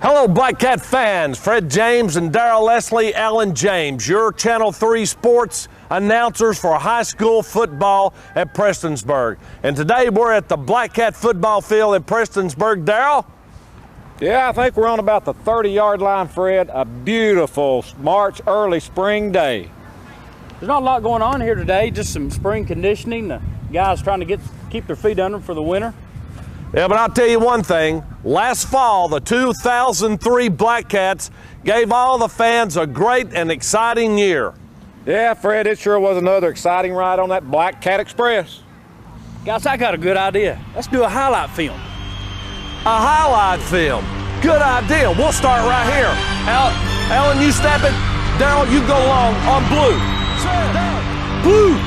Hello, Black Cat fans. Fred James and Darrell Leslie, Alan James, your Channel 3 sports announcers for high school football at Prestonsburg. And today we're at the Black Cat football field in Prestonsburg. Darrell? Yeah, I think we're on about the 30-yard line, Fred. A beautiful March early spring day. There's not a lot going on here today, just some spring conditioning. The guys trying to keep their feet under them for the winter. Yeah, but I'll tell you one thing. Last fall, the 2003 Black Cats gave all the fans a great and exciting year. Yeah, Fred, it sure was another exciting ride on that Black Cat Express. Guys, I got a good idea. Let's do a highlight film. A highlight film. Good idea. We'll start right here. Alan, you step it. Darrell, you go long on blue. Blue.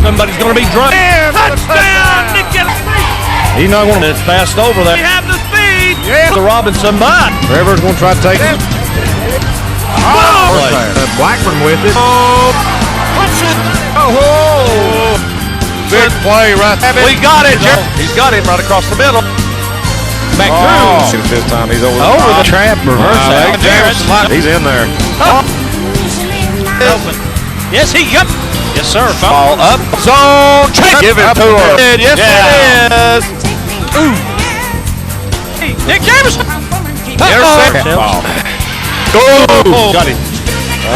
Somebody's going to be drunk. Touchdown, Nick Gillespie. He's not going to get fast over there. We have the speed. Yeah. The Robinson by. Trevor's going to try to take it. Blackburn with it. Oh, push it. Oh, big play right there. We got it. He's got him right across the middle. Back through. This time he's over the trap. Reverse out. He's in there. Open. Yes, he got. Yes, sir. Ball up. Zone. Give it to her. Yes, it is. Ooh. Hey, Nick James. Intercept. Oh, got him.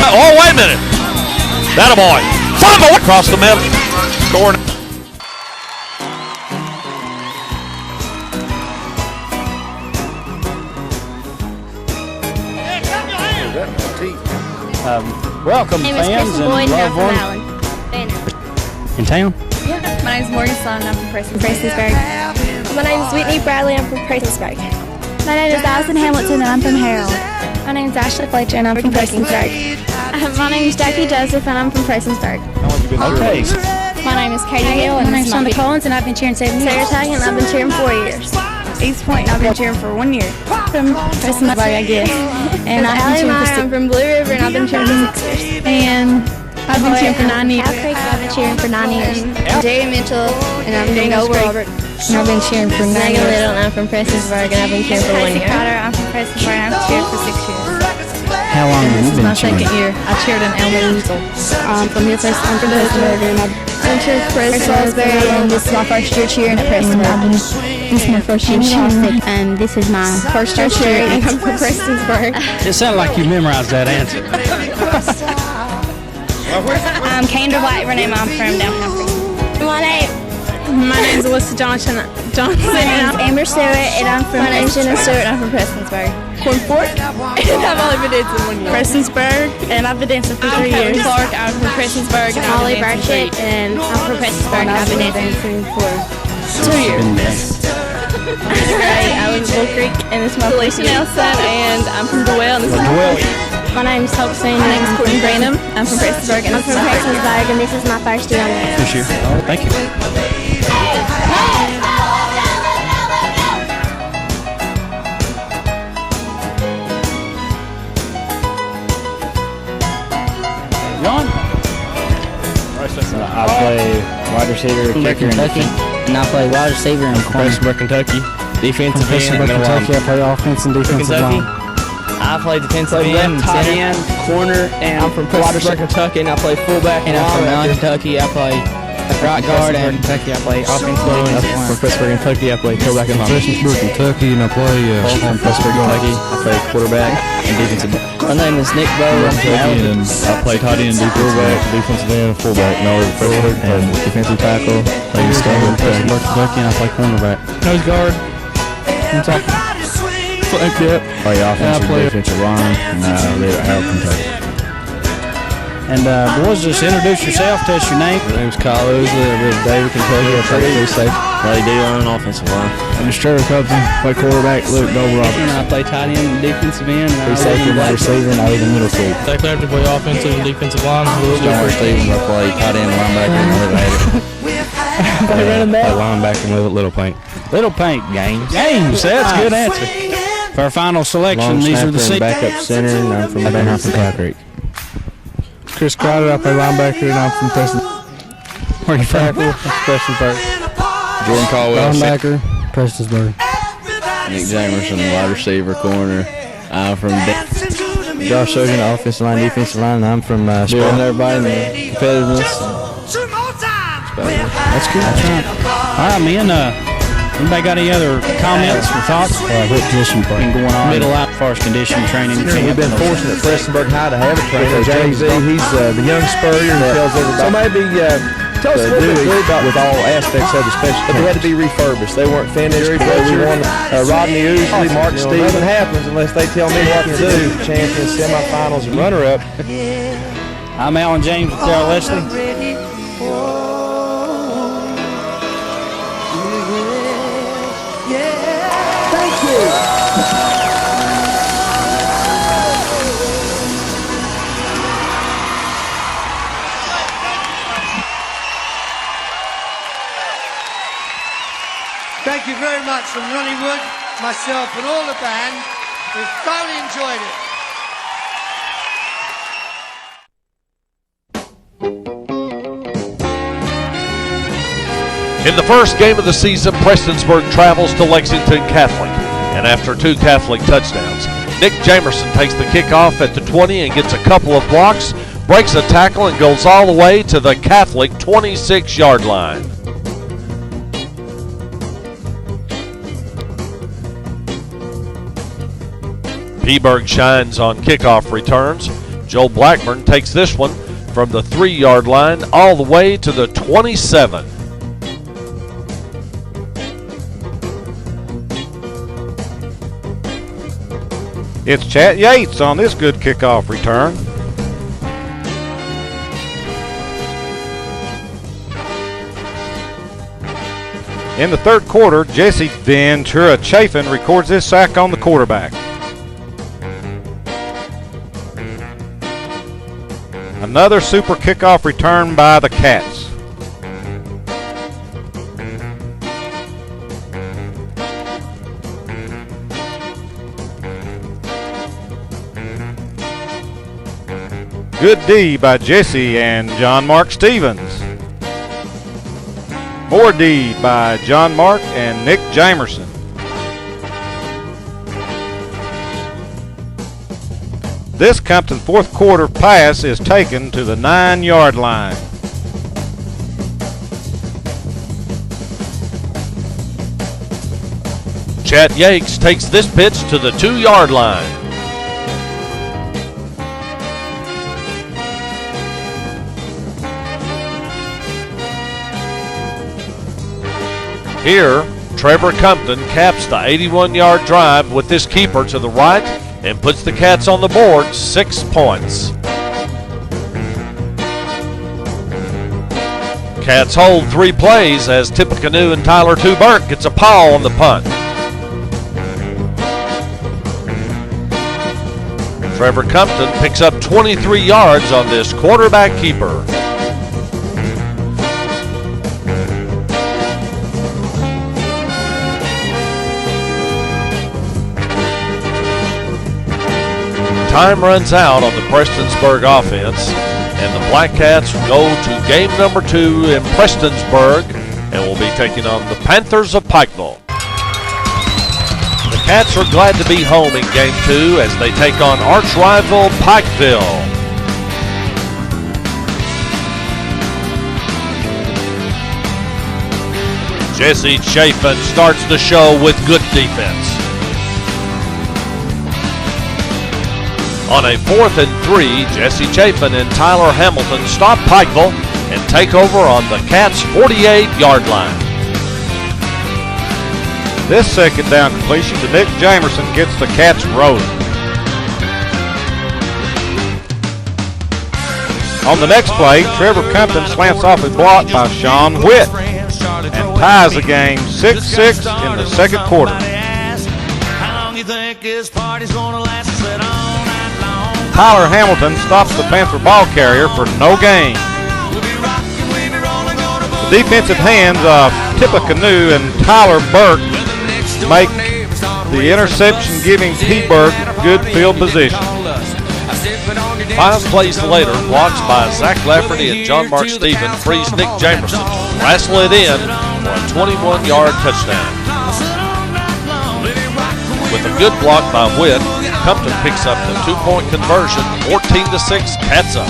Oh, wait a minute. That a boy. Fumble across the middle. Scoring. Welcome, fans and loved ones. In town? Yeah. My name's Morgan Sloan, I'm from Prestonsburg. My name's Whitney Bradley, I'm from Prestonsburg. My name is Allison Hamilton, and I'm from Harold. My name's Ashley Fletcher, and I'm from Prestonsburg. My name is Jackie Joseph, and I'm from Prestonsburg. How long have you been Okay. My name is Katie Hill, and my name's Shonda Collins, and I've been cheering 7 years. Sarah Tang, and I've been cheering 4 years. East Point, and I've been cheering for 1 year. From Prestonsburg, I guess. And I've been cheering for I'm from Blue River, and I've been cheering for 6 years. And I've been cheering for 9 years. Cow Creek, I've been cheering for 9 years. Jerry Mitchell, and I'm from Gold Robert. And I've been cheering for 9 Megan years. Little, and I'm from Prestonsburg, and I've been cheering for 1 year. Carter, I'm from Prestonsburg, and I've cheered for 6 years. How long have This you is been my cheering? second year. I cheered in elementary. I'm from Prestonsburg, and I'm cheering for Prestonsburg, and this is my first year cheering at Prestonsburg. This is my first year cheering, and this is my first year cheering. and I'm from Prestonsburg. It sounded like you memorized that answer. I'm Kendra Blackburn, and I'm from downtown. My name's Alyssa Johnson. My name's Amber Stewart, and I'm from. My name's Jenna Stewart, and I'm from Prestonsburg. Corn Fork. And I've only been dancing 1 year. Prestonsburg, and I've been dancing for 3 years. Clark, I'm from Prestonsburg, and Molly I've been dancing Burchett, and I'm from Prestonsburg, and I've been dancing for 2 years. I live in Bull Creek, and this is my Felicia Nelson, and I'm from Dwell, and this is My name's Hope Singh. my name is Courtney Branham. I'm from Prestonsburg, and I'm from Prestonsburg, and this is my first year on there. This year. Oh, thank you. John? I play wide receiver, kicker, and I play wide receiver in Prestonsburg, Kentucky. Defensive end, Kentucky. I play offense and defensive Kentucky. line. I play defensive end, tight center. end, corner, and I'm from wide receiver, Prestonsburg, Kentucky, and I play fullback and I'm from Allen, linebacker. Kentucky. I play right guard, and Kentucky. I play offensive line. From Prestonsburg, Kentucky. I play quarterback and linebacker. Prestonsburg, Kentucky, and I play From Prestonsburg, Kentucky. I play quarterback and defensive end. My name is Nick Bowe. I'm from Allen. and I play tight end, defensive end, fullback, and defensive tackle. Play Prestonsburg, Kentucky, and I play cornerback. nose guard. play offensive, defensive line, and I live at Harold, Kentucky. And boys, just introduce yourself. Tell us your name. My name's Kyle Osley. I live in David, Kentucky. I play free safety. Play D-line and offensive line. And it's Trevor Cubson, play quarterback, Luke Gold Roberts. And I play tight end and defensive end. And Free safety, wide receiver, and I live in middle school. Zach Larry play offensive and defensive line. John Stevens, I play tight end and linebacker, and I live at Play linebacker and live at Little Paint. Little Paint. Games. That's a good answer. For our final selection, Long these are the snapper and backup center, and I'm from Cow Creek. Chris Crowder, I play linebacker, and I'm from Preston. Corey Tackle, Prestonsburg. Jordan Caldwell, Linebacker, Prestonsburg. Nick Jamerson, wide receiver, corner. I'm from Josh Hogan, offensive line, defensive line. I'm from Spelling everybody in the competitiveness. That's good. That's right. All right, man. Anybody got any other comments or thoughts? What position you play? Going on middle out as far as condition training. We've been fortunate at Prestonsburg High to have a trainer, James Z. He's the young spurrier that tells everybody. So maybe tell us a little bit about with all aspects of the special teams. But they had to be refurbished. They weren't finished. We won Rodney Oosley, Mark Stevens. Nothing happens unless they tell me what to do. Champions, semifinals, and runner-up. I'm Alan James with Darrell Leslie. Thank you very much from Ronnie Wood, myself, and all the band. We've thoroughly enjoyed it. In the first game of the season, Prestonsburg travels to Lexington Catholic. And after 2 Catholic touchdowns, Nick Jamerson takes the kickoff at the 20 and gets a couple of blocks, breaks a tackle, and goes all the way to the Catholic 26-yard line. Peaburg shines on kickoff returns. Joe Blackburn takes this one from the 3-yard line all the way to the 27. It's Chat Yates on this good kickoff return. In the third quarter, Jesse Ventura Chafin records his sack on the quarterback. Another super kickoff return by the Cats. Good D by Jesse and John Mark Stevens. More D by John Mark and Nick Jamerson. This Compton fourth quarter pass is taken to the 9-yard line. Chat Yates takes this pitch to the 2-yard line. Here, Trevor Compton caps the 81-yard drive with this keeper to the right and puts the Cats on the board 6 points. Cats hold 3 plays as Tippecanoe and Tyler Burke gets a paw on the punt. Trevor Compton picks up 23 yards on this quarterback keeper. Time runs out on the Prestonsburg offense, and the Black Cats go to game number 2 in Prestonsburg and will be taking on the Panthers of Pikeville. The Cats are glad to be home in game 2 as they take on arch rival Pikeville. Jesse Chafin starts the show with good defense. On a 4th and 3, Jesse Chafin and Tyler Hamilton stop Pikeville and take over on the Cats' 48-yard line. This second down completion to Nick Jamerson gets the Cats rolling. On the next play, Trevor Compton slants off a block by Sean Witt and ties the game 6-6 in the second quarter. Tyler Hamilton stops the Panther ball carrier for no gain. The defensive hands of Tippecanoe and Tyler Burke make the interception, giving Peaburg good field position. 5 plays later, blocks by Zach Lafferty and John Mark Stephen frees Nick Jamerson to wrestle it in for a 21-yard touchdown. With a good block by Witt, Compton picks up the 2-point conversion, 14-6, Cats up.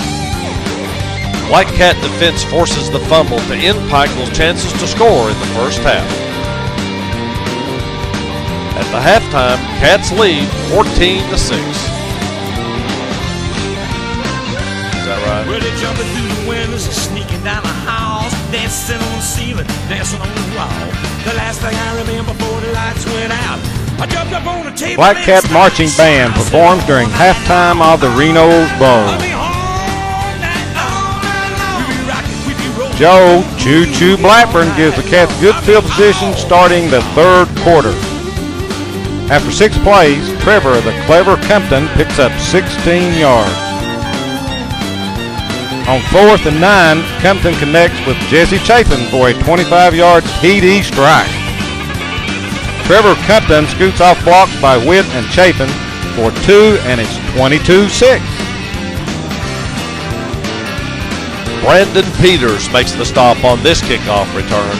Black Cat defense forces the fumble to end Pikeville's chances to score in the first half. At the halftime, Cats lead 14-6. Right. Well, they're jumping through the windows, sneaking down the halls, dancing on the ceiling, dancing on the wall. The last thing I remember before the lights went out, I jumped up on the table. Black Cat Marching Band performs during halftime of the Reno Bowl. Joe Choo Choo Blackburn gives the Cats good field position starting the third quarter. After 6 plays, Trevor the Clever Compton picks up 16 yards. On 4th and 9, Compton connects with Jesse Chapin for a 25-yard TD strike. Trevor Compton scoots off blocks by Witt and Chapin for 2, and it's 22-6. Brandon Peters makes the stop on this kickoff return.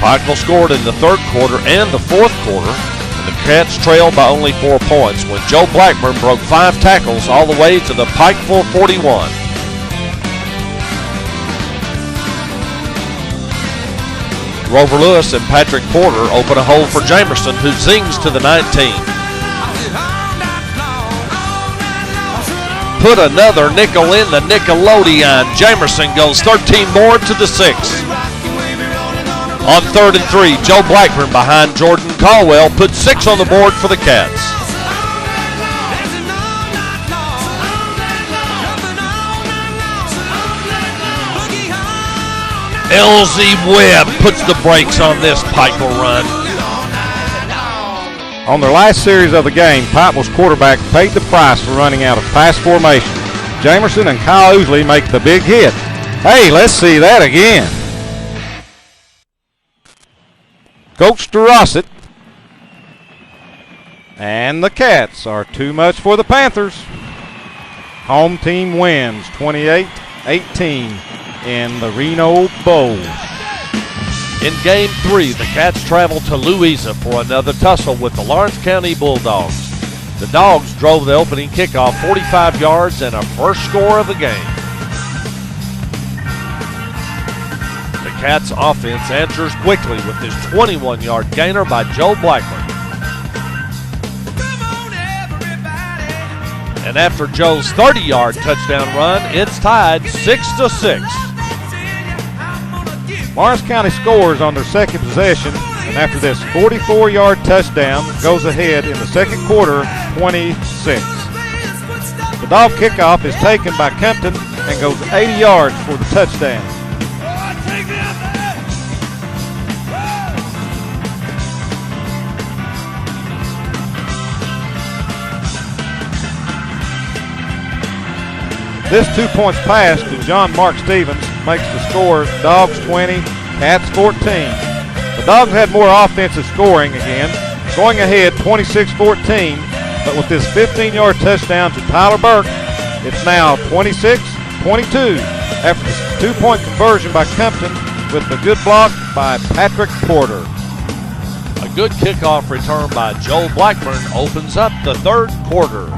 Pikeville scored in the third quarter and the fourth quarter. The Cats trailed by only 4 points when Joe Blackburn broke 5 tackles all the way to the Pikeville 41. Rover Lewis and Patrick Porter open a hole for Jamerson, who zings to the 19. Put another nickel in the Nickelodeon. Jamerson goes 13 more to the 6. On 3rd and 3, Joe Blackburn behind Jordan Caldwell puts 6 on the board for the Cats. LZ Webb puts the brakes on this Pikeville run. On their last series of the game, Pikeville's quarterback paid the price for running out of pass formation. Jamerson and Kyle Ousley make the big hit. Hey, let's see that again. Coach DeRosset. And the Cats are too much for the Panthers. Home team wins 28-18 in the Reno Bowl. In Game 3, the Cats travel to Louisa for another tussle with the Lawrence County Bulldogs. The Dogs drove the opening kickoff 45 yards and a first score of the game. The Cats offense answers quickly with this 21-yard gainer by Joe Blackburn. And after Joe's 30-yard touchdown run, it's tied 6-6. Lawrence County scores on their second possession, and after this 44-yard touchdown, goes ahead in the second quarter, 26. The Dog kickoff is taken by Compton and goes 80 yards for the touchdown. This 2-point pass to John Mark Stevens makes the score Dogs 20, Cats 14. The Dogs had more offensive scoring again, going ahead 26-14, but with this 15-yard touchdown to Tyler Burke, it's now 26-22 after the 2-point conversion by Compton with the good block by Patrick Porter. A good kickoff return by Joe Blackburn opens up the third quarter.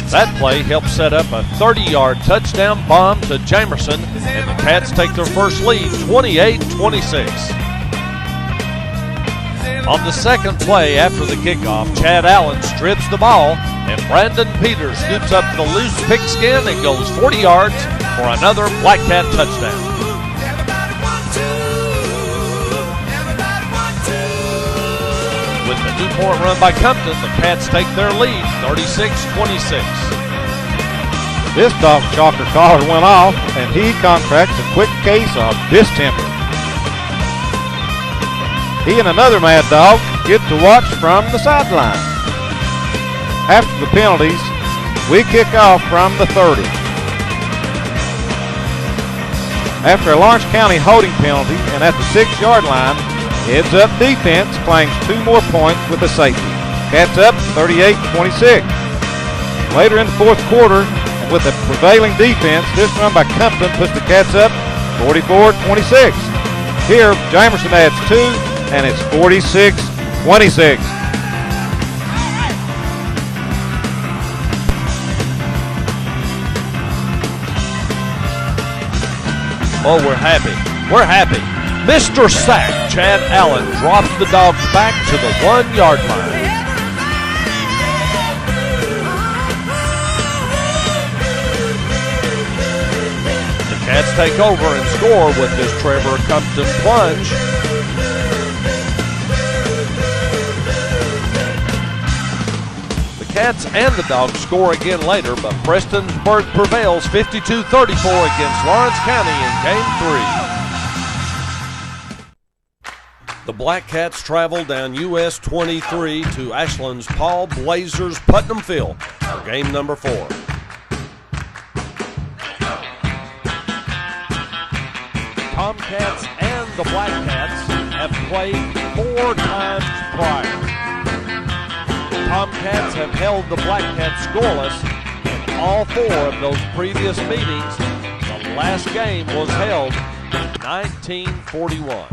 That play helps set up a 30-yard touchdown bomb to Jamerson, and the Cats take their first lead, 28-26. On the second play after the kickoff, Chad Allen strips the ball, and Brandon Peters scoops up the loose pigskin and goes 40 yards for another Black Cat touchdown. With the 2-point run by Compton, the Cats take their lead, 36-26. This dog chalker collar went off, and he contracts a quick case of distemper. He and another mad dog get to watch from the sideline. After the penalties, we kick off from the 30. After a Lawrence County holding penalty and at the 6-yard line, heads up defense claims 2 more points with a safety. Cats up 38-26. Later in the fourth quarter, with the prevailing defense, this run by Compton puts the Cats up 44-26. Here, Jamerson adds 2, and it's 46-26. Oh, we're happy. We're happy. Mr. Sack, Chad Allen, drops the Dogs back to the 1-yard line. The Cats take over and score with this Trevor Compton plunge. Cats and the Dogs score again later, but Prestonsburg prevails 52-34 against Lawrence County in Game 3. The Black Cats travel down US 23 to Ashland's Paul Blazers Putnam Field for game number 4. Tomcats and the Black Cats have played 4 times prior. Tomcats have held the Black Cats scoreless in all 4 of those previous meetings. The last game was held in 1941.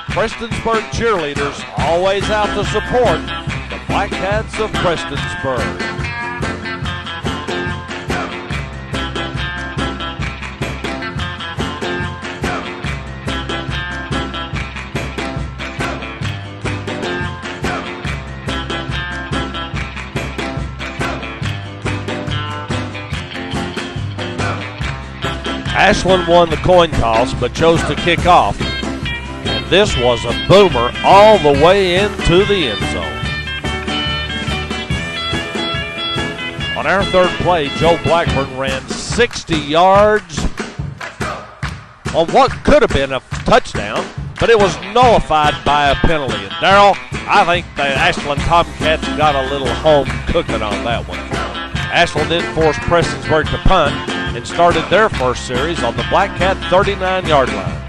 Prestonsburg cheerleaders always out to support the Black Cats of Prestonsburg. Ashland won the coin toss but chose to kick off. And this was a boomer all the way into the end zone. On our third play, Joe Blackburn ran 60 yards on what could have been a touchdown, but it was nullified by a penalty. And Darrell, I think the Ashland Tomcats got a little home cooking on that one. Ashland then forced Prestonsburg to punt and started their first series on the Black Cat 39-yard line.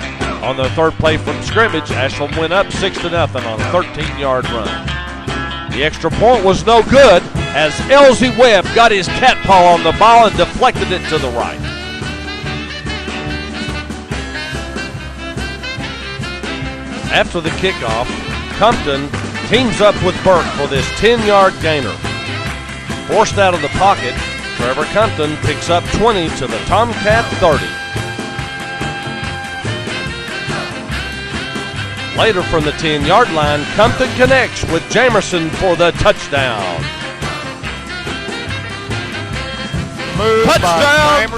On their third play from scrimmage, Ashland went up 6-0 on a 13-yard run. The extra point was no good as Elsie Webb got his cat paw on the ball and deflected it to the right. After the kickoff, Compton teams up with Burke for this 10-yard gainer. Forced out of the pocket, Trevor Compton picks up 20 to the Tomcat 30. Later from the 10-yard line, Compton connects with Jamerson for the touchdown. Touchdown!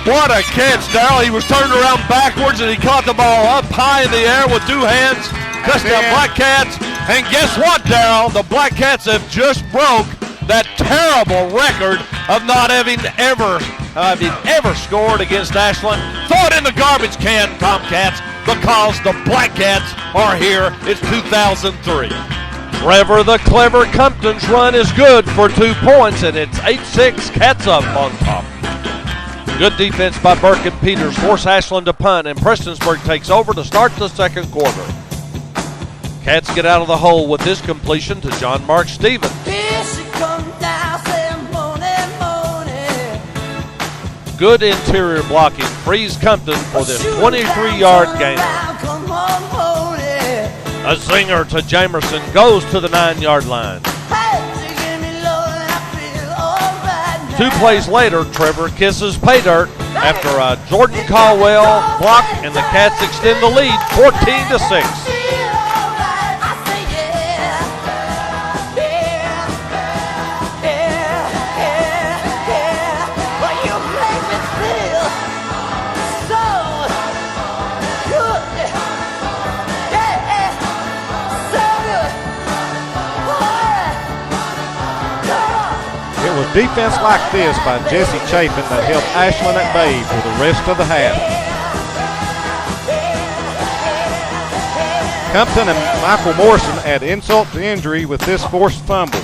What a catch, Darrell. He was turned around backwards and he caught the ball up high in the air with 2 hands. Touchdown, Black Cats. And guess what, Darrell? The Black Cats have just broke that terrible record of not having ever scored against Ashland. Throw it in the garbage can, Tomcats, because the Black Cats are here. It's 2003. Trevor the Clever Compton's run is good for 2 points, and it's 8-6, Cats up on top. Good defense by Burke and Peters force Ashland to punt, and Prestonsburg takes over to start the second quarter. Cats get out of the hole with this completion to John Mark Stevens. Good interior blocking frees Compton for this 23-yard gainer. A zinger to Jamerson goes to the 9-yard line. 2 plays later, Trevor kisses pay dirt after a Jordan Caldwell block, and the Cats extend the lead 14-6. Defense like this by Jesse Chapin that held Ashland at bay for the rest of the half. Compton and Michael Morrison add insult to injury with this forced fumble.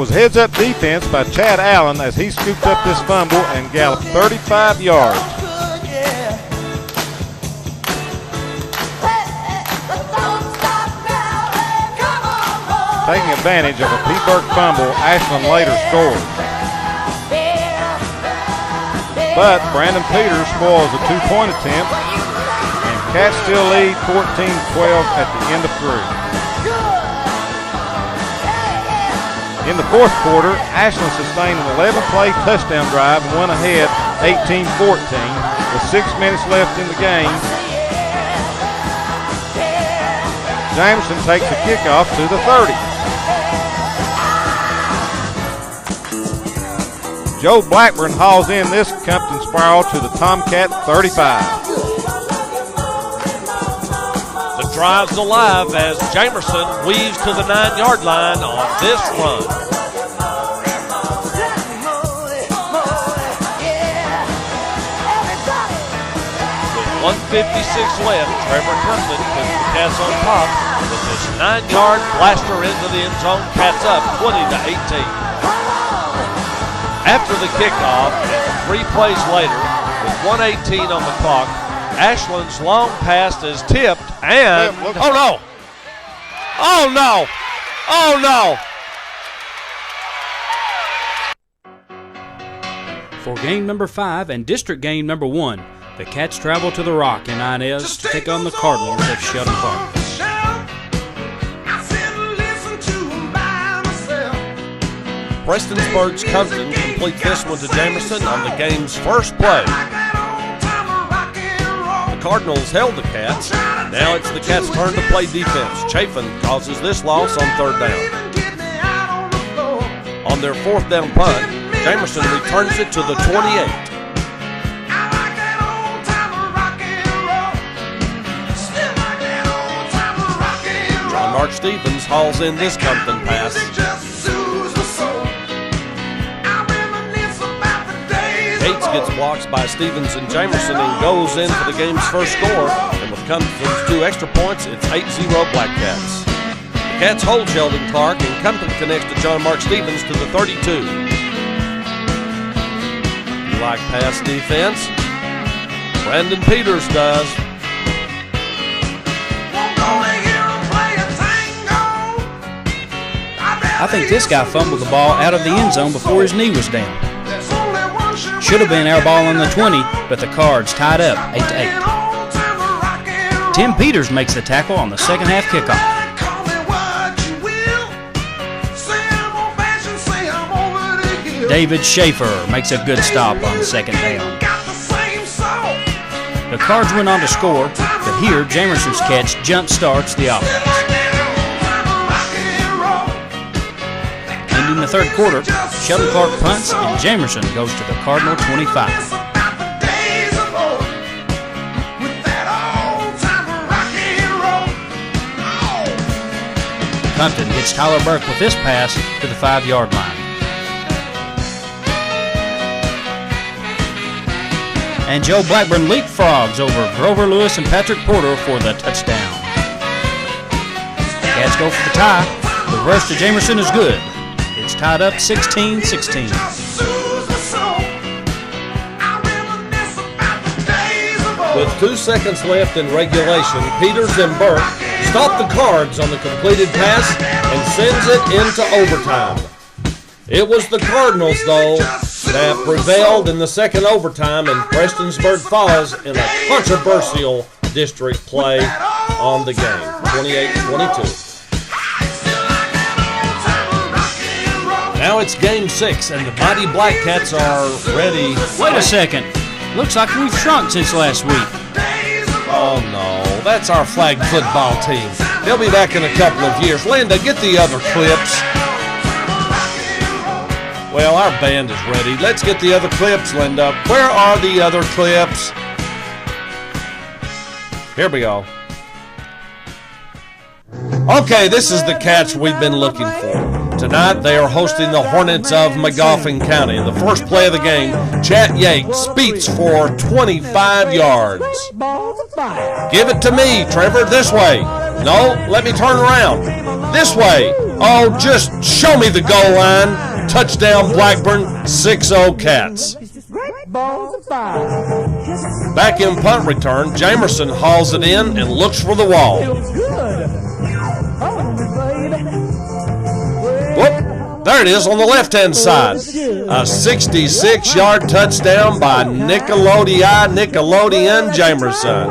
was heads-up defense by Chad Allen as he scooped up this fumble and galloped 35 yards. Taking advantage of a P. Burke fumble, Ashland later scored. But Brandon Peters spoils a 2-point attempt, and Cats still lead 14-12 at the end of 3. In the fourth quarter, Ashland sustained an 11-play touchdown drive and went ahead 18-14 with 6 minutes left in the game. Jameson takes a kickoff to the 30. Joe Blackburn hauls in this Compton spiral to the Tomcat 35. The drive's alive as Jamerson weaves to the 9-yard line on this run. With 1:56 left, Trevor Compton puts the Cats on top with this 9-yard blaster into the end zone. Cats up 20-18. After the kickoff, and 3 plays later, with 1:18 on the clock, Ashland's long pass is tipped, and oh no! Oh no! Oh no! For game number 5 and district game number 1, the Cats travel to the Rock in Inez to take on the Cardinals of Sheldon Park. Prestonsburg's Compton completes this one to Jamerson on the game's first play. The Cardinals held the Cats. Now it's the Cats' turn to play defense. Chafin causes this loss on 3rd down. On their 4th down punt, Jamerson returns it to the 28. John Mark Stevens hauls in this Compton pass. Gates gets blocks by Stevens and Jamerson and goes in for the game's first score. And with Compton's 2 extra points, it's 8-0 Black Cats. The Cats hold Sheldon Clark, and Compton connects to John Mark Stevens to the 32. You like pass defense? Brandon Peters does. I think this guy fumbled the ball out of the end zone before his knee was down. Should have been our ball on the 20, but the Cards tied up 8-8. Tim Peters makes the tackle on the second half kickoff. David Schaefer makes a good stop on 2nd down. The Cards went on to score, but here Jamerson's catch jump starts the offense. In the 3rd quarter, Sheldon Clark punts and Jamerson goes to the Cardinal 25. Compton gets Tyler Burke with this pass to the 5-yard line. And Joe Blackburn leapfrogs over Grover Lewis and Patrick Porter for the touchdown. Cats go for the tie. The rush to Jamerson is good. It's tied up 16-16. With 2 seconds left in regulation, Peters and Burke stop the Cards on the completed pass and sends it into overtime. It was the Cardinals, though, that prevailed in the second overtime, and Prestonsburg falls in a controversial district play on the game, 28-22. Now it's game 6, and the mighty Black Cats are ready. Wait a second. Looks like we've shrunk since last week. Oh, no. That's our flag football team. They'll be back in a couple of years. Linda, get the other clips. Well, our band is ready. Let's get the other clips, Linda. Where are the other clips? Here we go. Okay, this is the Cats we've been looking for. Tonight, they are hosting the Hornets of Magoffin County. The first play of the game, Chat Yates speeds for 25 yards. Give it to me, Trevor, this way. No, let me turn around. This way. Oh, just show me the goal line. Touchdown Blackburn, 6-0 Cats. Back in punt return, Jamerson hauls it in and looks for the wall. Whoop, there it is on the left-hand side. A 66-yard touchdown by Nickelodeon Jamerson.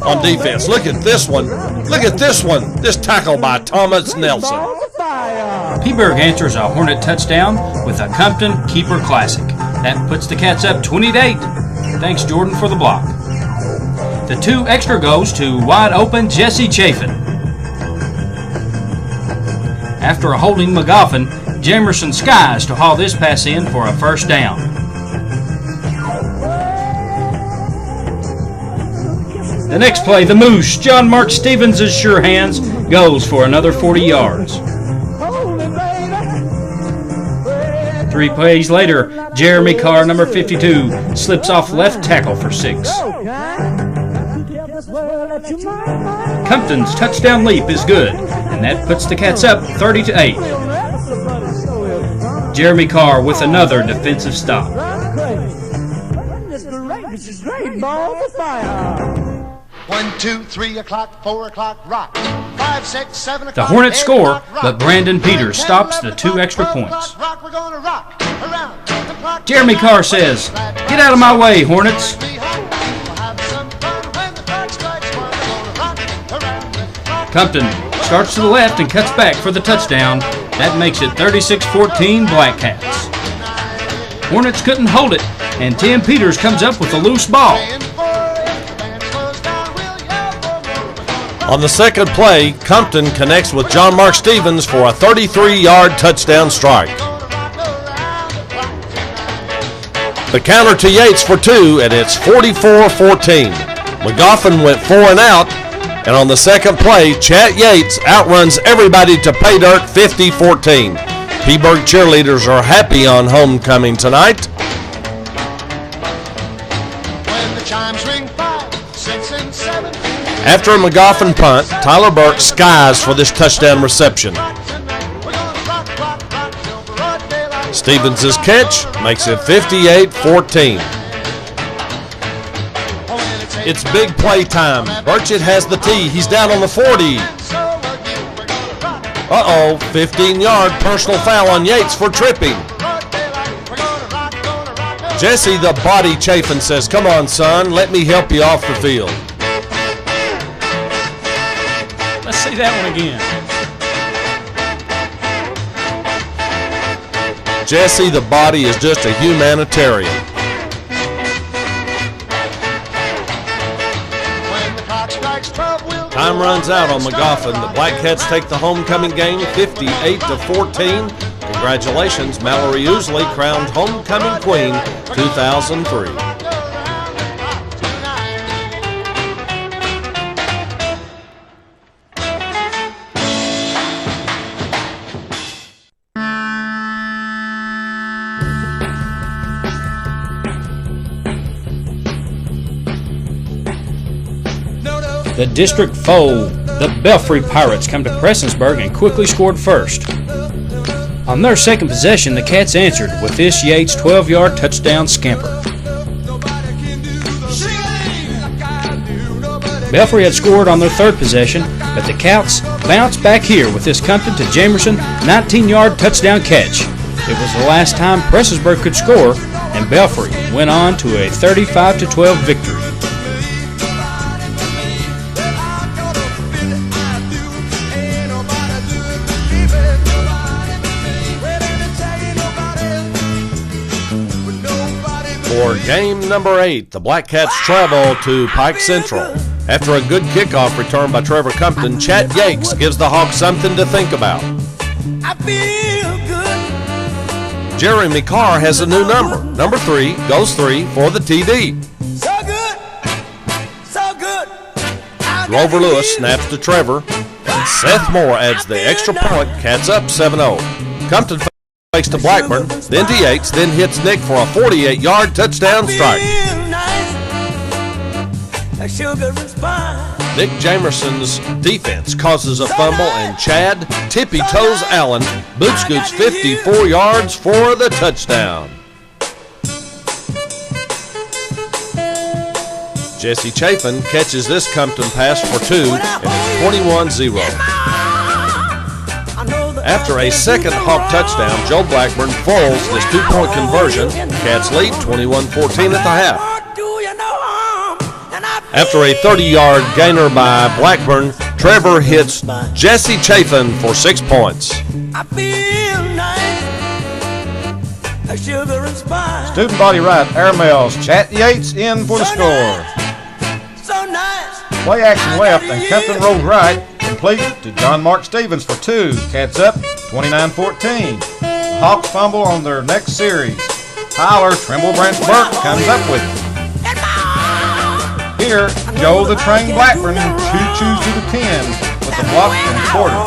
On defense, look at this one. Look at this one. This tackle by Thomas Nelson. Peaburg answers a Hornet touchdown with a Compton Keeper Classic. That puts the Cats up 20-8. Thanks, Jordan, for the block. The 2 extra goes to wide open Jesse Chafin. After a holding McGoffin, Jamerson skies to haul this pass in for a first down. The next play, the Moose, John Mark Stevens' sure hands, goes for another 40 yards. 3 plays later, Jeremy Carr, number 52, slips off left tackle for 6. Compton's touchdown leap is good, and that puts the Cats up 30-8. Jeremy Carr with another defensive stop. 1, 2, 3 o'clock, 4 o'clock, rock. 5, 6, 7 o'clock. The Hornets score, but Brandon Peters stops the 2 extra points. Jeremy Carr says, "Get out of my way, Hornets." Compton starts to the left and cuts back for the touchdown. That makes it 36-14 Black Cats. Hornets couldn't hold it, and Tim Peters comes up with a loose ball. On the second play, Compton connects with John Mark Stevens for a 33-yard touchdown strike. The counter to Yates for 2, and it's 44-14. McGoffin went 4 and out, and on the second play, Chat Yates outruns everybody to pay dirt 50-14. Peaburg cheerleaders are happy on homecoming tonight. When the chimes ring 5, 6, and 7. After a McGoffin punt, Tyler Burke skies for this touchdown reception. Stevens' catch makes it 58-14. It's big play time. Burchett has the tee. He's down on the 40. 15-yard personal foul on Yates for tripping. Jesse the Body Chafin says, "Come on, son, let me help you off the field." Let's see that one again. Jesse the Body is just a humanitarian. Time runs out on McGoffin. The Black Cats take the homecoming game 58-14. Congratulations, Mallory Ousley, crowned Homecoming Queen 2003. The district foe, the Belfry Pirates, come to Prestonsburg and quickly scored first. On their second possession, the Cats answered with this Yates 12-yard touchdown scamper. Belfry had scored on their third possession, but the Cats bounced back here with this Compton to Jamerson 19-yard touchdown catch. It was the last time Prestonsburg could score, and Belfry went on to a 35-12 victory. For game number 8, the Black Cats travel to Pike Central. After a good kickoff return by Trevor Compton, Chat Yates gives the Hawks something to think about. I feel good. Jeremy Carr has a new number. Number 3 goes 3 for the TD. So good. So good. Grover Lewis snaps to Trevor, and Seth Moore adds the extra point. Cats up 7-0. Compton fakes to Blackburn, then to Yates, then hits Nick for a 48-yard touchdown strike. Nick Jamerson's defense causes a fumble, and Chad tippy-toes Allen boot scoots 54 yards for the touchdown. Jesse Chafin catches this Compton pass for 2, and it's 21-0. After a second Hawk touchdown, Joe Blackburn foils this two-point conversion. Cats lead 21-14 at the half. After a 30-yard gainer by Blackburn, Trevor hits Jesse Chafin for 6 points. Student body right, Airmail's Chat Yates in for the score. Play action left, and Compton rolls right, complete to John Mark Stevens for 2. Cats up 29-14. The Hawks fumble on their next series. Tyler Trimble Branch Burke comes up with it. Here, Joe the Train Blackburn choo-choos to the 10 with the block from Porter.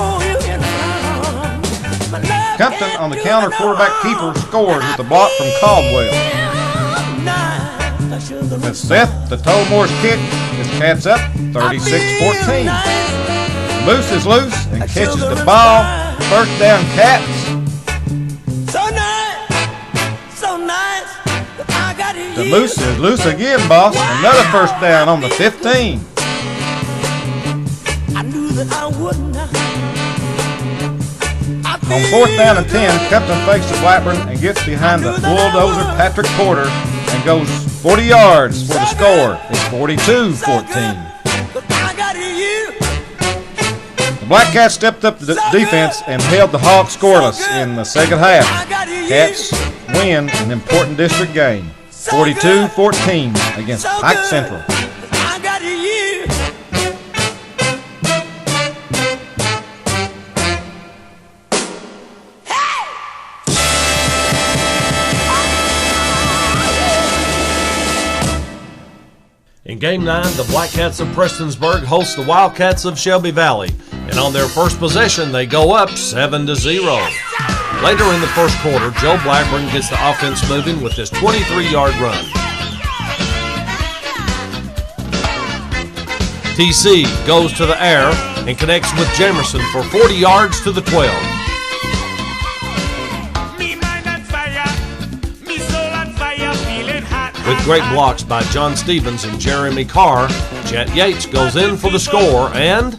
Compton on the counter quarterback keeper scores with the block from Caldwell. With Seth, the Tollmore's kick, his Cats up 36-14. Moose is loose and catches the ball. First down, Cats. The Moose is loose again, boss. Another first down on the 15. On 4th down and 10, Compton fakes to Blackburn and gets behind the bulldozer Patrick Porter and goes 40 yards for the score. It's 42-14. The Black Cats stepped up the defense and held the Hawks scoreless in the second half. Cats win an important district game, 42-14 against Pike Central. In Game 9, the Black Cats of Prestonsburg host the Wildcats of Shelby Valley, and on their first possession, they go up 7-0. Later in the first quarter, Joe Blackburn gets the offense moving with this 23-yard run. TC goes to the air and connects with Jamerson for 40 yards to the 12. With great blocks by John Stevens and Jeremy Carr, Chet Yates goes in for the score, and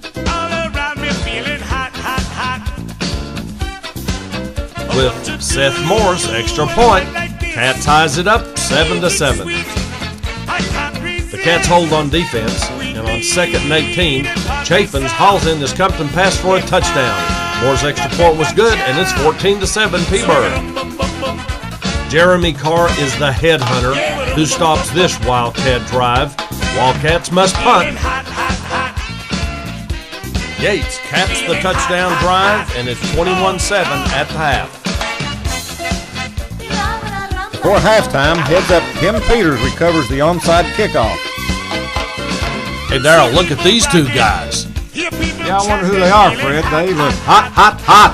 with Seth Moore's extra point, Cat ties it up 7-7. The Cats hold on defense, and on 2nd and 18, Chaffins hauls in this Compton pass for a touchdown. Moore's extra point was good, and it's 14-7 P-Bird. Jeremy Carr is the headhunter who stops this Wildcat drive. Wildcats must punt. Yates caps the touchdown drive, and it's 21-7 at the half. Before halftime, heads up, Kim Peters recovers the onside kickoff. Hey, Darryl, look at these two guys. Yeah, I wonder who they are, Fred. They look hot, hot, hot.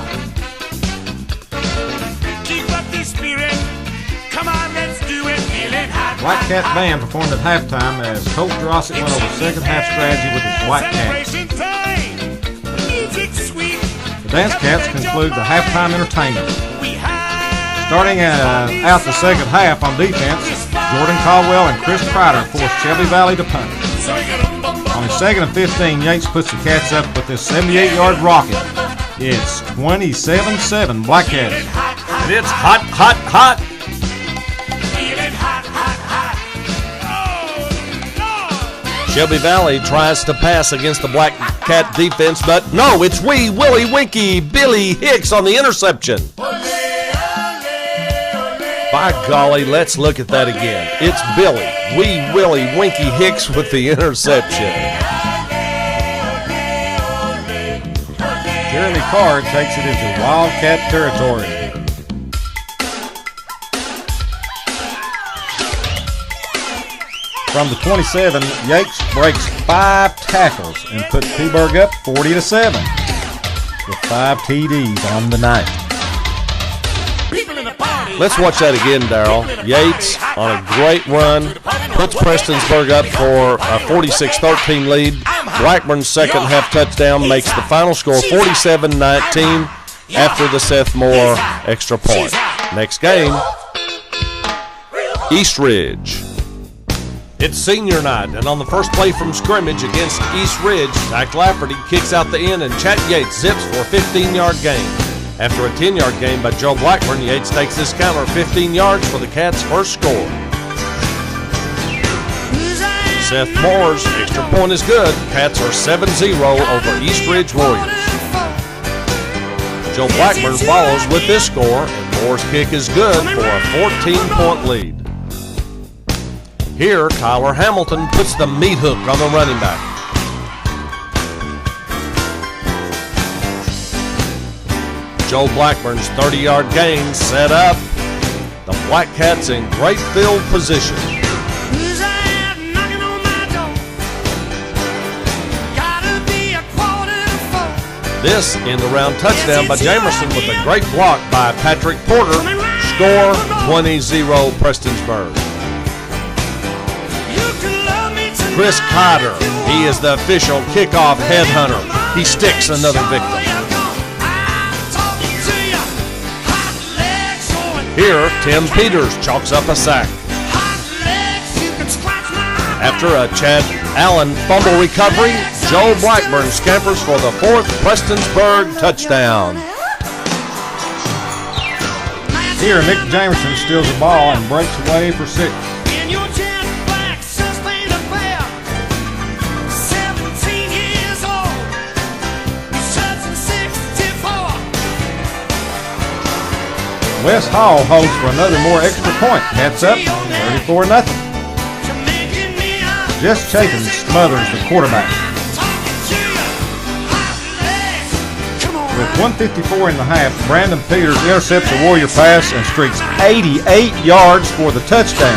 Black Cat Band performed at halftime as Coach Drossett went over second half strategy with his Black Cats. The Dance Cats conclude the halftime entertainment. Starting out the second half on defense, Jordan Caldwell and Chris Crider forced Shelby Valley to punt. On his 2nd and 15, Yates puts the Cats up with this 78-yard rocket. It's 27-7 Black Cats. And it's hot, hot, hot. Shelby Valley tries to pass against the Black Cat defense, but no, it's Wee Willie Winky Billy Hicks on the interception. By golly, let's look at that again. It's Billy Wee Willie Winky Hicks with the interception. Jeremy Carr takes it into Wildcat territory. From the 27, Yates breaks 5 tackles and puts Peaburg up 40-7 with 5 TDs on the night. Let's watch that again, Darryl. Yates on a great run, puts Prestonsburg up for a 46-13 lead. Blackburn's second half touchdown makes the final score 47-19 after the Seth Moore extra point. Next game, East Ridge. It's senior night, and on the first play from scrimmage against East Ridge, Zach Lafferty kicks out the end, and Chat Yates zips for a 15-yard gain. After a 10-yard gain by Joe Blackburn, Yates takes this counter 15 yards for the Cats' first score. Seth Moore's extra point is good. Cats are 7-0 over East Ridge Warriors. Joe Blackburn follows with this score, and Moore's kick is good for a 14-point lead. Here, Tyler Hamilton puts the meat hook on the running back. Joe Blackburn's 30-yard gain set up the Black Cats in great field position. This end-around touchdown by Jamerson with a great block by Patrick Porter. Score 20-0 Prestonsburg. Chris Cotter, he is the official kickoff headhunter. He sticks another victim. Here, Tim Peters chalks up a sack. After a Chad Allen fumble recovery, Joe Blackburn scampers for the fourth Prestonsburg touchdown. Here, Nick Jamerson steals the ball and breaks away for 6. Wes Hall holds for another more extra point. Cats up 34-0. Jess Chapin smothers the quarterback. With 1:54 in the half, Brandon Peters intercepts a Warrior pass and streaks 88 yards for the touchdown.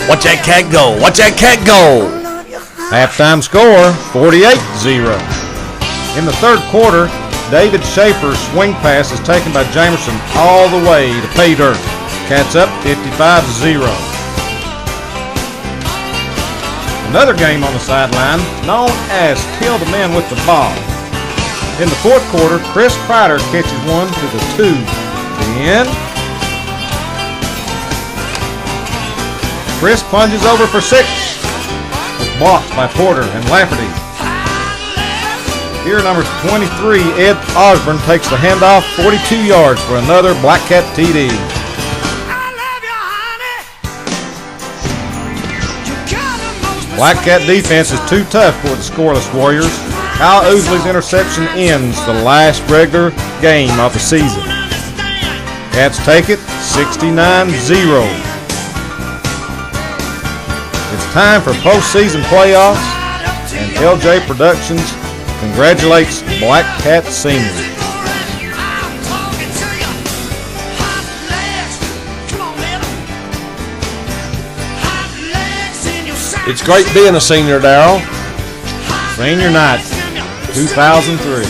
Watch that cat go. Watch that cat go. Halftime score, 48-0. In the third quarter, David Schaefer's swing pass is taken by Jamerson all the way to pay dirt. Cats up 55-0. Another game on the sideline, known as Kill the Man with the Ball. In the fourth quarter, Chris Kreider catches one to the 2. Then Chris plunges over for 6. With blocks by Porter and Lafferty. Here, number 23, Ed Osborne takes the handoff 42 yards for another Black Cat TD. Black Cat defense is too tough for the scoreless Warriors. Kyle Ousley's interception ends the last regular game of the season. Cats take it 69-0. It's time for postseason playoffs, and LJ Productions congratulates Black Cat seniors. It's great being a senior, Darryl. Senior night, 2003.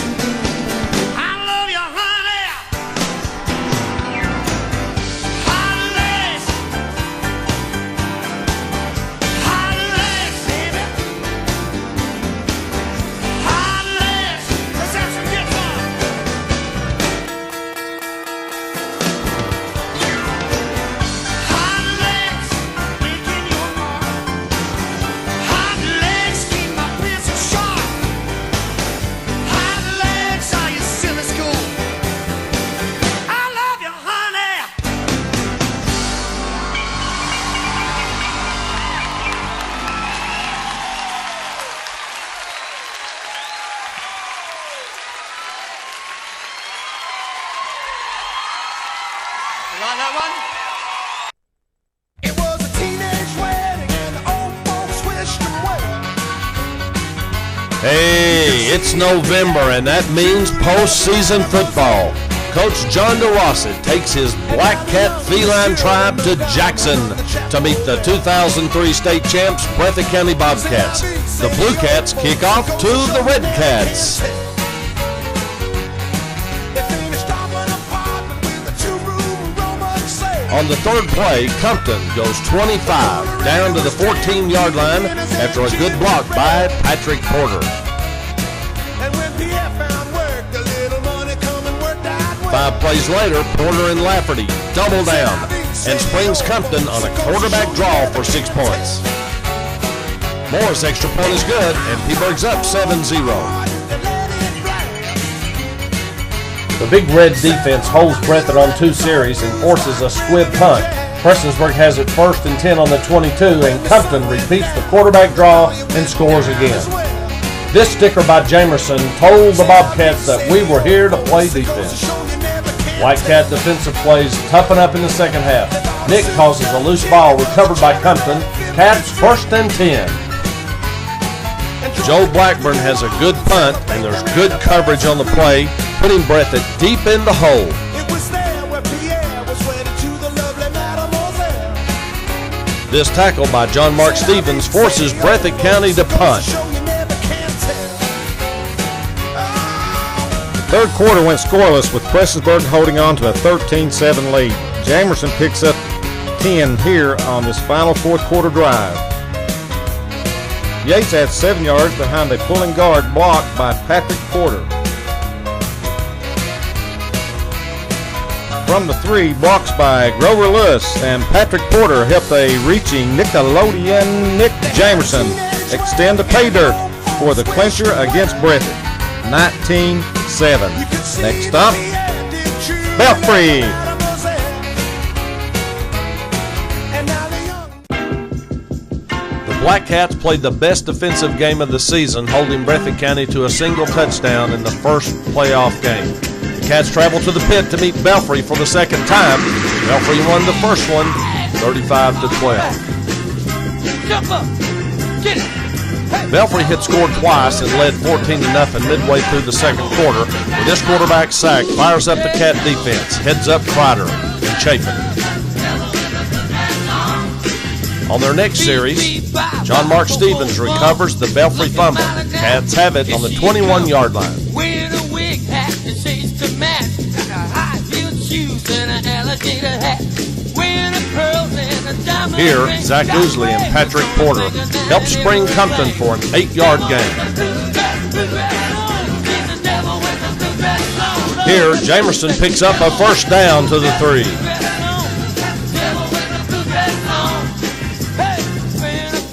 Like that one? It was a teenage wedding and the old folks wished him well. Hey, it's November, and that means postseason football. Coach John DeRossi takes his Black Cat feline tribe to Jackson to meet the 2003 state champs, Breathitt County Bobcats. The Blue Cats kick off to the Red Cats. They finished off an apartment with a two-room Roman safe. On the third play, Compton goes 25 down to the 14-yard line after a good block by Patrick Porter. 5 plays later, Porter and Lafferty double down and springs Compton on a quarterback draw for 6 points. Moore's extra point is good, and Peaburg's up 7-0. The Big Red defense holds Breathitt on 2 series and forces a squib punt. Prestonsburg has it 1st and 10 on the 22, and Compton repeats the quarterback draw and scores again. This sticker by Jamerson told the Bobcats that we were here to play defense. Whitecat defensive plays toughen up in the second half. Nick causes a loose ball recovered by Compton. Cats 1st and 10. Joe Blackburn has a good punt, and there's good coverage on the play, putting Breathitt deep in the hole. This tackle by John Mark Stevens forces Breathitt County to punt. Third quarter went scoreless with Prestonsburg holding on to a 13-7 lead. Jamerson picks up 10 here on this final fourth quarter drive. Yates adds 7 yards behind a pulling guard blocked by Patrick Porter. From the 3, blocks by Grover Lewis, and Patrick Porter helped a reaching Nickelodeon Nick Jamerson extend the pay dirt for the clincher against Breathitt. 19-7. Next stop, Belfry. The Black Cats played the best defensive game of the season, holding Breathitt County to a single touchdown in the first playoff game. The Cats travel to the pit to meet Belfry for the second time. Belfry won the first one, 35-12. Jump up! Get it! Belfry had scored twice and led 14-0 midway through the second quarter. With this quarterback sack, fires up the Cat defense, heads up Kreider and Chapin. On their next series, John Mark Stevens recovers the Belfry fumble. Cats have it on the 21-yard line. Here, Zach Oosley and Patrick Porter help spring Compton for an 8-yard gain. Here, Jamerson picks up a first down to the 3.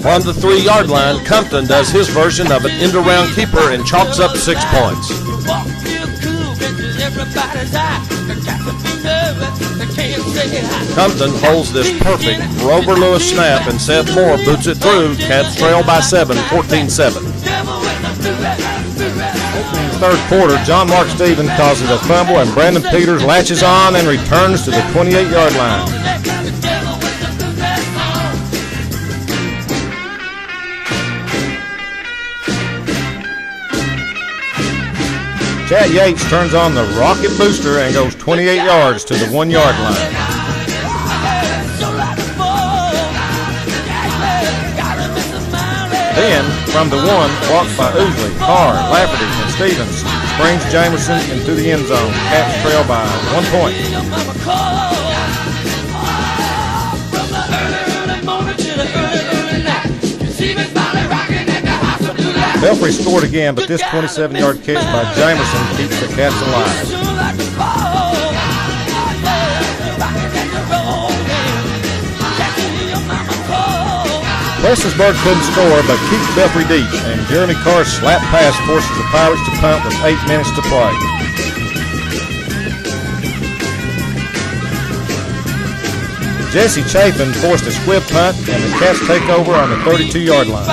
From the 3-yard line, Compton does his version of an end-around keeper and chalks up 6 points. Compton holds this perfect Grover Lewis snap, and Seth Moore boots it through. Cats trail by 7, 14-7. Third quarter, John Mark Stevens causes a fumble, and Brandon Peters latches on and returns to the 28-yard line. Chad Yates turns on the rocket booster and goes 28 yards to the 1-yard line. Then, from the 1, blocked by Oosley, Carr, Lafferty, and Stevens, springs Jamerson into the end zone. Cats trail by 1 point. Belfry scored again, but this 27-yard catch by Jamerson keeps the Cats alive. Prestonsburg couldn't score, but keeps Belfry deep, and Jeremy Carr's slap pass forces the Pirates to punt with 8 minutes to play. Jesse Chapin forced a squib punt, and the Cats take over on the 32-yard line.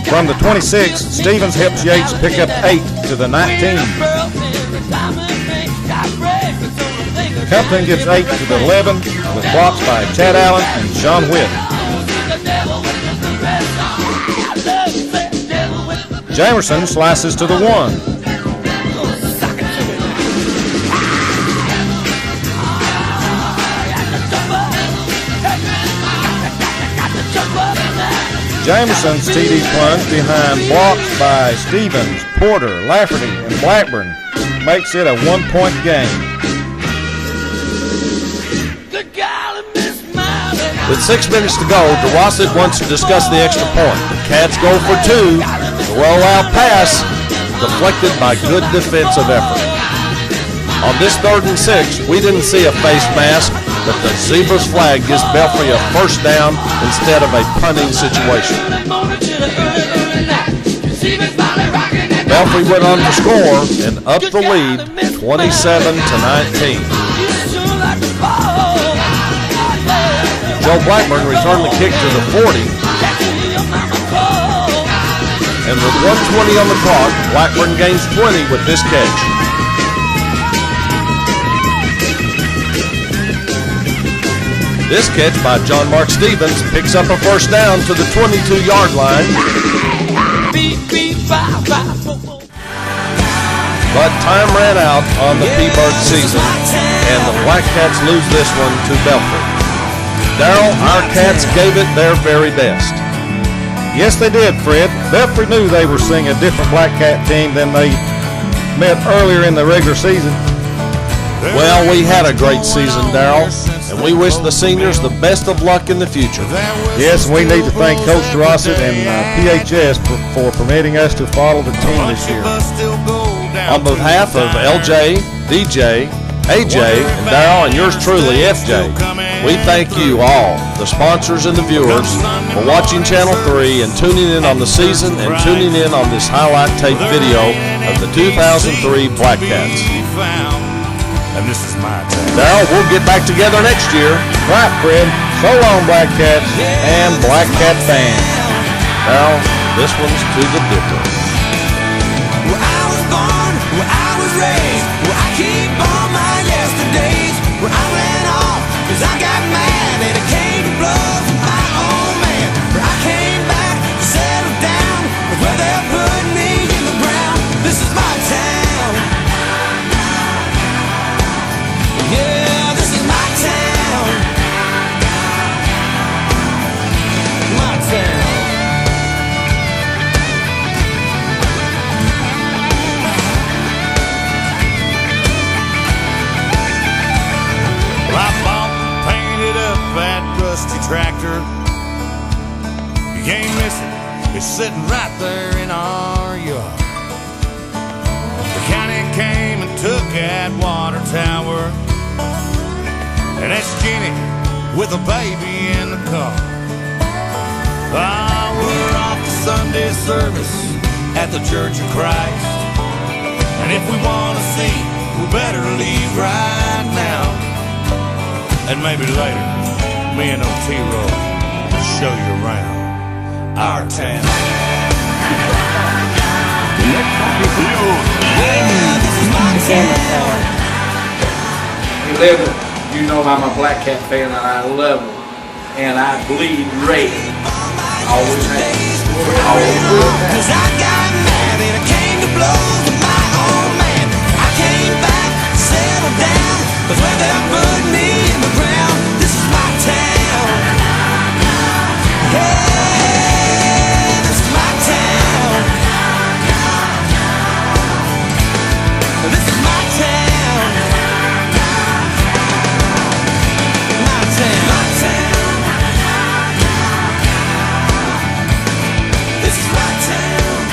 From the 26, Stevens helps Yates pick up 8 to the 19. Compton gets 8 to the 11 with blocks by Chad Allen and Sean Witt. Jamerson slices to the 1. Jameson's TD plunge behind blocks by Stevens, Porter, Lafferty, and Blackburn makes it a 1-point game. With 6 minutes to go, DeRosset wants to discuss the extra point. The Cats go for 2. The rollout pass deflected by good defensive effort. On this 3rd and 6, we didn't see a face mask, but the Zebras flag gives Belfry a first down instead of a punting situation. Belfry went on to score and up the lead 27-19. Joe Blackburn returned the kick to the 40. And with 1:20 on the clock, Blackburn gains 20 with this catch. This catch by John Mark Stevens picks up a first down to the 22-yard line. But time ran out on the P-Bird season, and the Black Cats lose this one to Belfry. Darrell, our Cats gave it their very best. Yes, they did, Fred. Belfry knew they were seeing a different Black Cat team than they met earlier in the regular season. Well, we had a great season, Darrell, and we wish the seniors the best of luck in the future. Yes, and we need to thank Coach DeRosset and PHS for permitting us to follow the team this year. On behalf of LJ, DJ, AJ, and Darrell, and yours truly, FJ, we thank you all, the sponsors and the viewers, for watching Channel 3 and tuning in on the season and tuning in on this highlight tape video of the 2003 Black Cats. Darrell, we'll get back together next year. Right, Fred. So long, Black Cats and Black Cat fans. Darrell, this one's to the dipper. Where I was born, where I was raised, where I keep all my yesterdays, where I ran off, 'cause I got mad and it came to blows with my old man, where I came back to settle down, with where they put me in the ground. This is my town. Yeah, this is my town. My town. I bought and painted up that rusty tractor. You can't miss it, it's sitting right there in our yard. The county came and took that water tower, and that's Jenny with a baby in the car. Ah, we're off to Sunday service at the Church of Christ, and if we want to see, we better leave right now. And maybe later, me and Otero will show you around our town. You know I'm a Black Cat fan and I love them. And I bleed red. Always have. Always will have. 'Cause I got mad and it came to blows with my old man. I came back, settled down, 'cause where they put me in the ground. This is my town. Yeah, this is my town. This is my town. My town. My town. This is my town.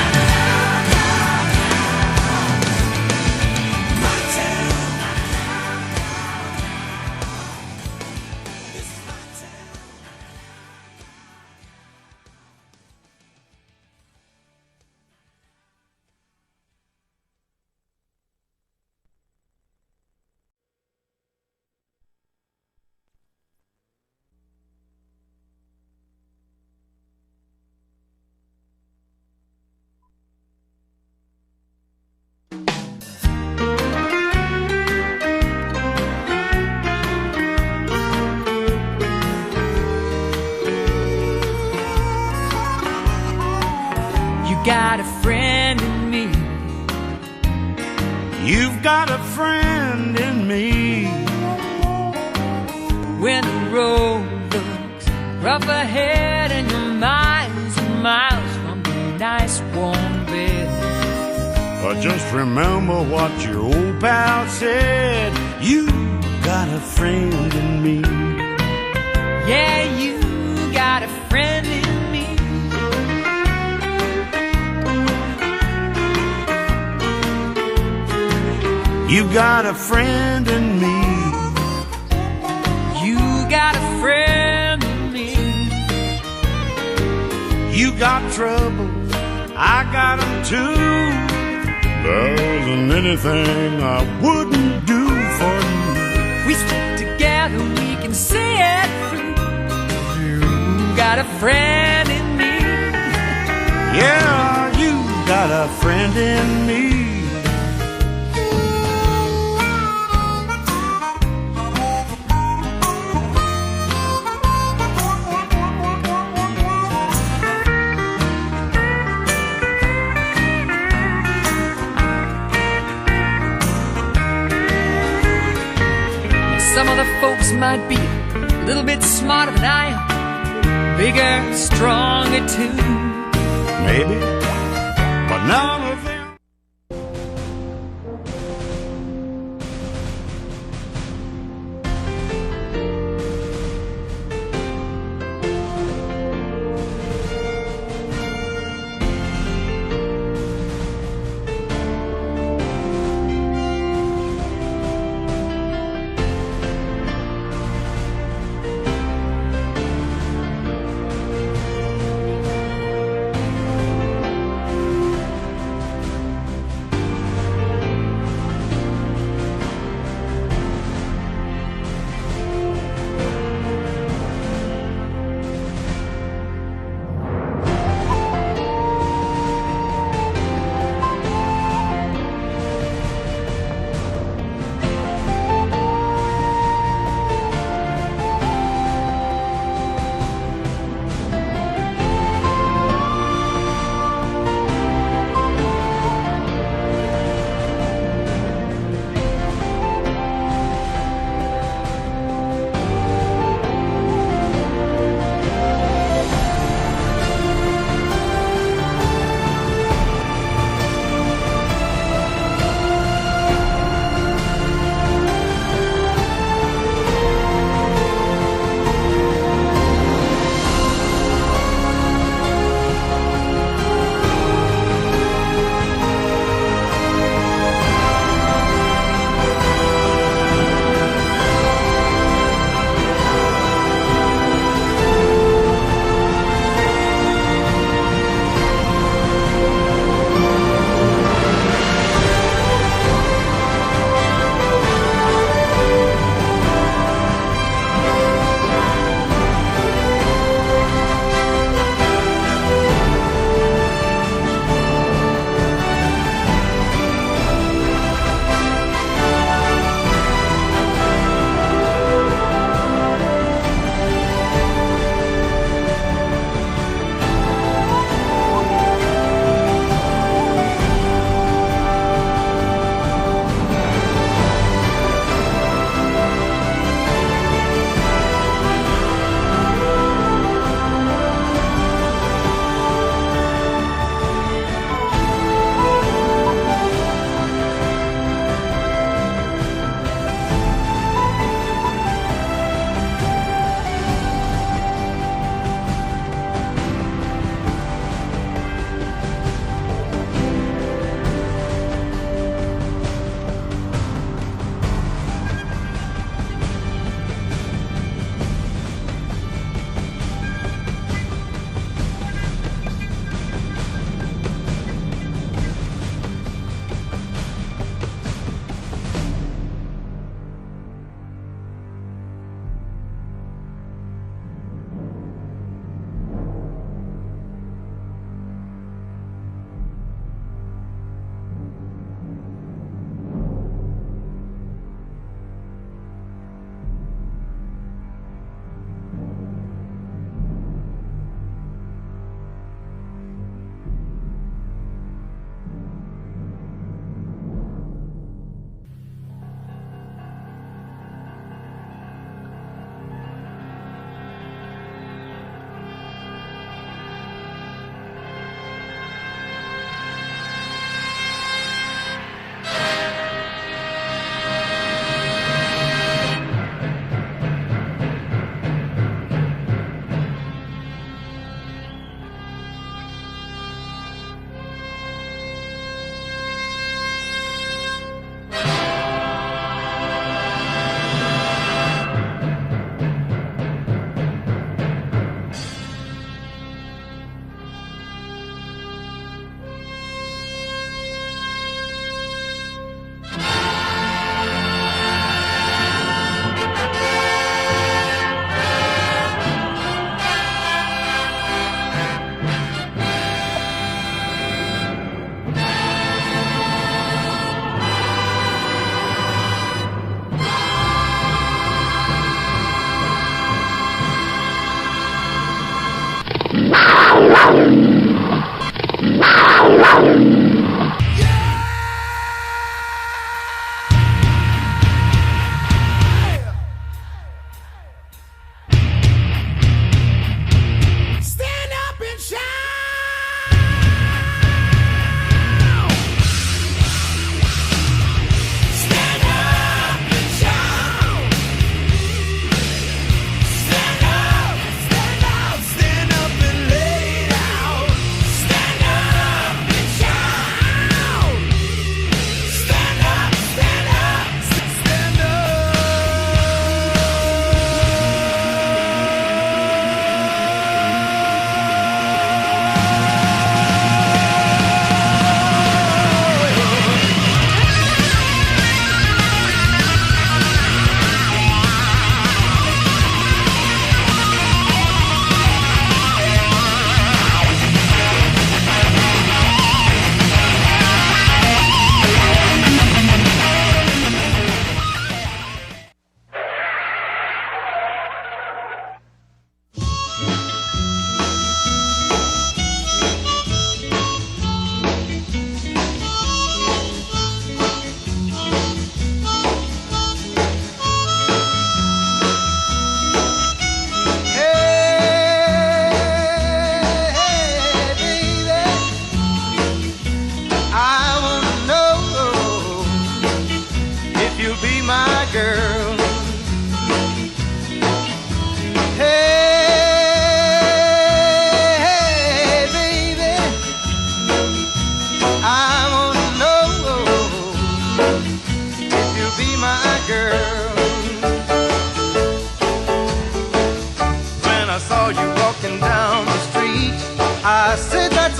My town. This is my town. You got a friend in me. You've got a friend in me. When the road looks rough ahead and your mind's a miles from the nice warm bed. Just remember what your old pal said. You got a friend in me. Yeah, you got a friend in me. You got a friend in me. You got a friend in me. You got troubles, I got them too. There isn't anything I wouldn't do for you. We stick together, we can see it through. You got a friend in me. Yeah, you got a friend in me. Some other folks might be a little bit smarter than I am, bigger, stronger too. Maybe, but none of them.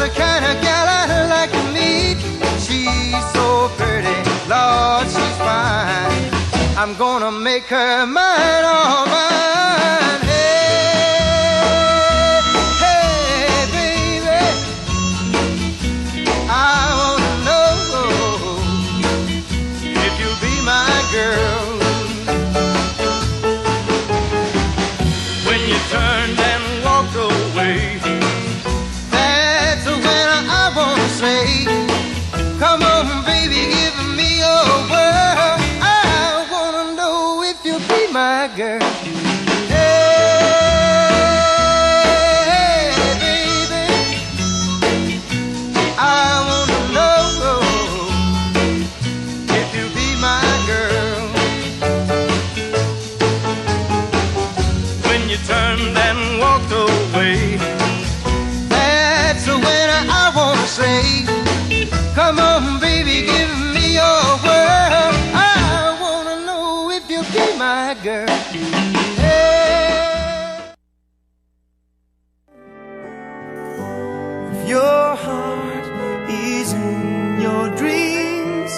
the kind of gal I like to meet. She's so pretty, Lord, she's fine. I'm gonna make her mine, all mine. Hey, hey, baby, I wanna know if you'll be my girl. When you turned and walked away, that's when I wanna say, come on, baby, give me your word. I wanna know if you'll be my girl. Hey, baby, I wanna know if you'll be my girl. When you turned and walked away, that's when I wanna say, come on, baby, give me your word. I wanna know if you'll be my girl. Hey. If your heart is in your dreams,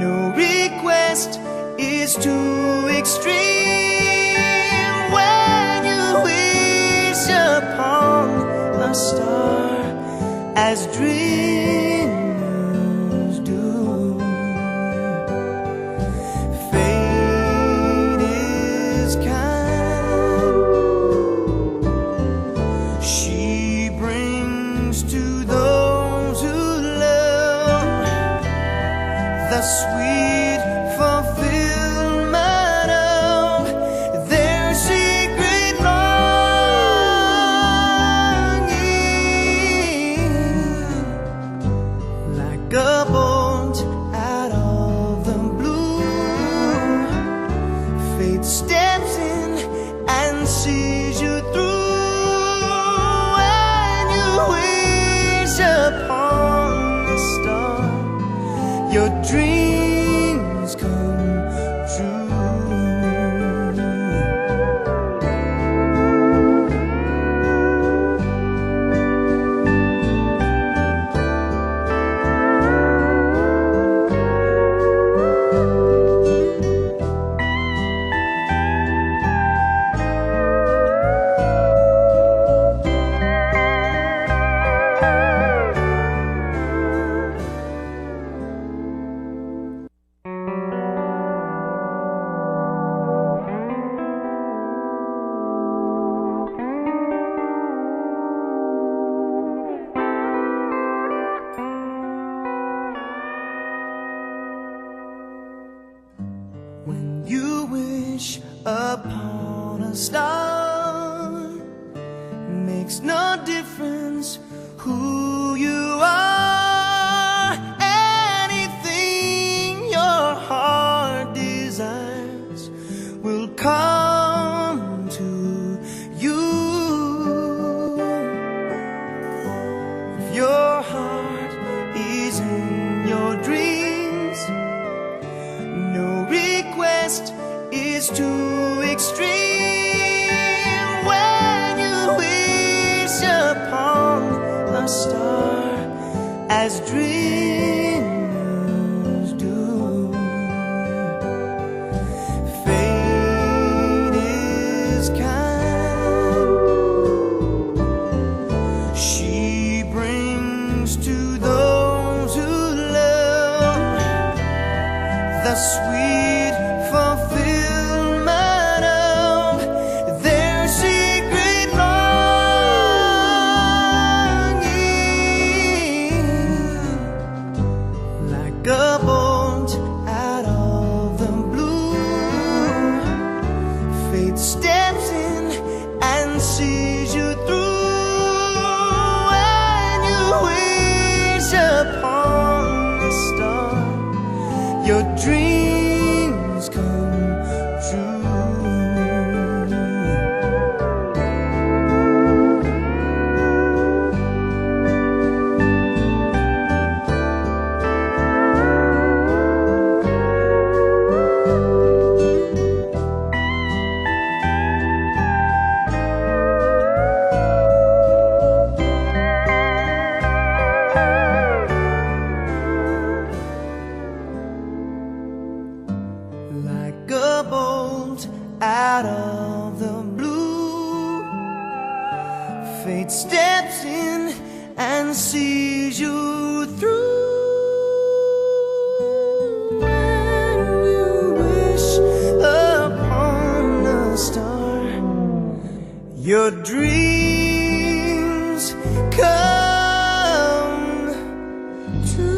no request is too extreme. When you wish upon a star as dreamers do, fate is kind. She brings to those who love the sweet fulfillment of their secret longing. Like a bolt out of the blue, fate steps in and sees you through. When you wish upon a star, your dreams come true. When you wish upon a star, makes no difference who you are. Anything your heart desires will come to you. If your heart is in your dreams, no request is too extreme. When you wish upon a star as dreamers do, fate is kind. She brings to those who love the sweet fulfillment of their secret longing. Like a bolt out of the blue, fate steps in and sees you through. When you wish upon a star, your dreams your dreams come true.